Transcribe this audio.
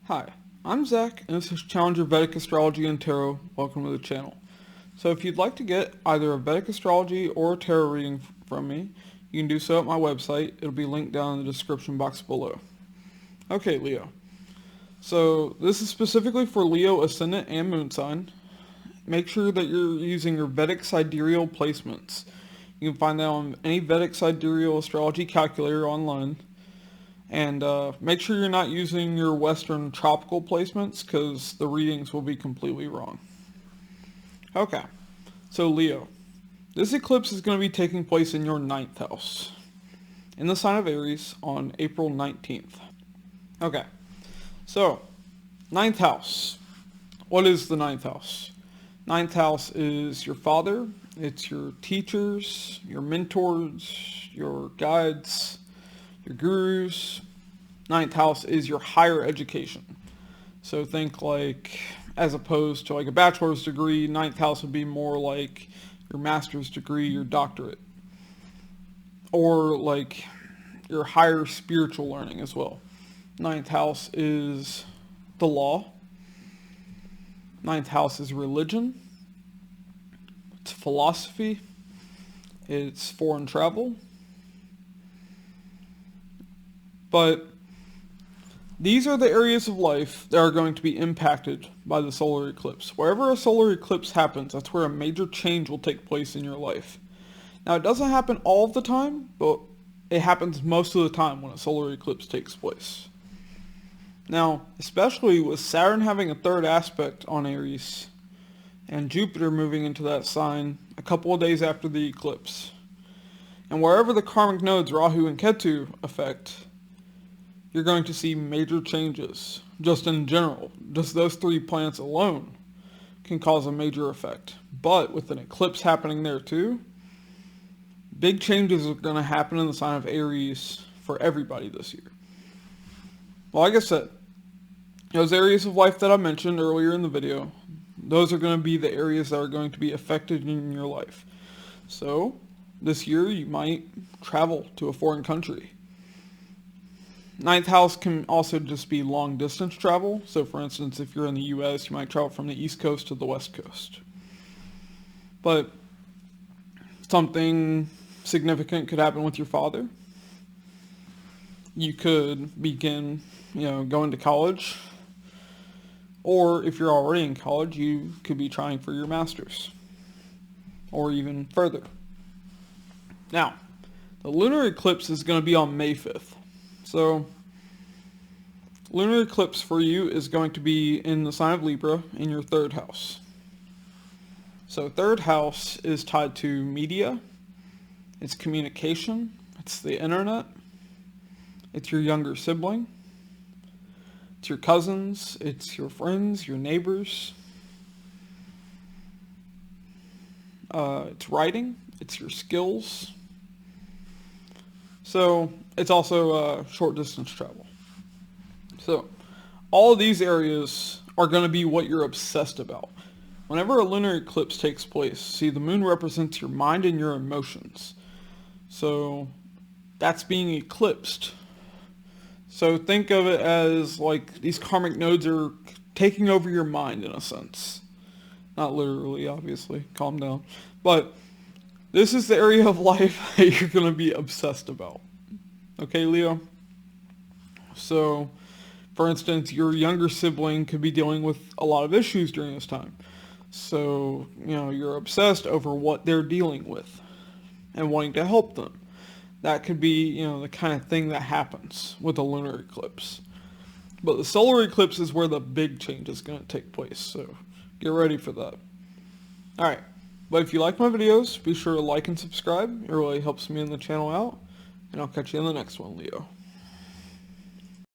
Hi, I'm Zach, and this is Challenger Vedic Astrology and Tarot. Welcome to the channel. So if you'd like to get either a Vedic Astrology or a Tarot reading from me, you can do so at my website. It'll be linked down in the description box below. Okay, Leo. So this is specifically for Leo, Ascendant, and Moon sign. Make sure that you're using your Vedic sidereal placements. You can find that on any Vedic sidereal astrology calculator online. And make sure you're not using your Western tropical placements because the readings will be completely wrong. Okay, so Leo, this eclipse is going to be taking place in your 9th house, in the sign of Aries on April 19th. Okay, so 9th house. What is the 9th house? 9th house is your father, it's your teachers, your mentors, your guides, your gurus. 9th house is your higher education. So think like, as opposed to like a bachelor's degree, 9th house would be more like your master's degree, your doctorate. Or like your higher spiritual learning as well. 9th house is the law. 9th house is religion. It's philosophy. It's foreign travel. But these are the areas of life that are going to be impacted by the solar eclipse. Wherever a solar eclipse happens, that's where a major change will take place in your life. Now, it doesn't happen all of the time, but it happens most of the time when a solar eclipse takes place. Now, especially with Saturn having a third aspect on Aries, and Jupiter moving into that sign a couple of days after the eclipse. And wherever the karmic nodes Rahu and Ketu affect, you're going to see major changes, just in general. Just those 3 planets alone can cause a major effect. But with an eclipse happening there too, big changes are going to happen in the sign of Aries for everybody this year. Well, like I said, those areas of life that I mentioned earlier in the video, those are going to be the areas that are going to be affected in your life. So, this year you might travel to a foreign country. 9th house can also just be long distance travel. So for instance, if you're in the US, you might travel from the East Coast to the West Coast. But something significant could happen with your father. You could begin, going to college. Or if you're already in college, you could be trying for your master's. Or even further. Now, the lunar eclipse is going to be on May 5th. So, lunar eclipse for you is going to be in the sign of Libra in your 3rd house. So 3rd house is tied to media, it's communication, it's the internet, it's your younger sibling, it's your cousins, it's your friends, your neighbors, it's writing, it's your skills. So it's also short distance travel. So all of these areas are going to be what you're obsessed about. Whenever a lunar eclipse takes place, see, the moon represents your mind and your emotions. So that's being eclipsed. So think of it as like these karmic nodes are taking over your mind in a sense. Not literally, obviously. Calm down. But this is the area of life that you're going to be obsessed about. Okay, Leo? So, for instance, your younger sibling could be dealing with a lot of issues during this time. So, you're obsessed over what they're dealing with and wanting to help them. That could be, the kind of thing that happens with a lunar eclipse. But the solar eclipse is where the big change is going to take place. So, get ready for that. Alright. But if you like my videos, be sure to like and subscribe. It really helps me and the channel out. And I'll catch you in the next one, Leo.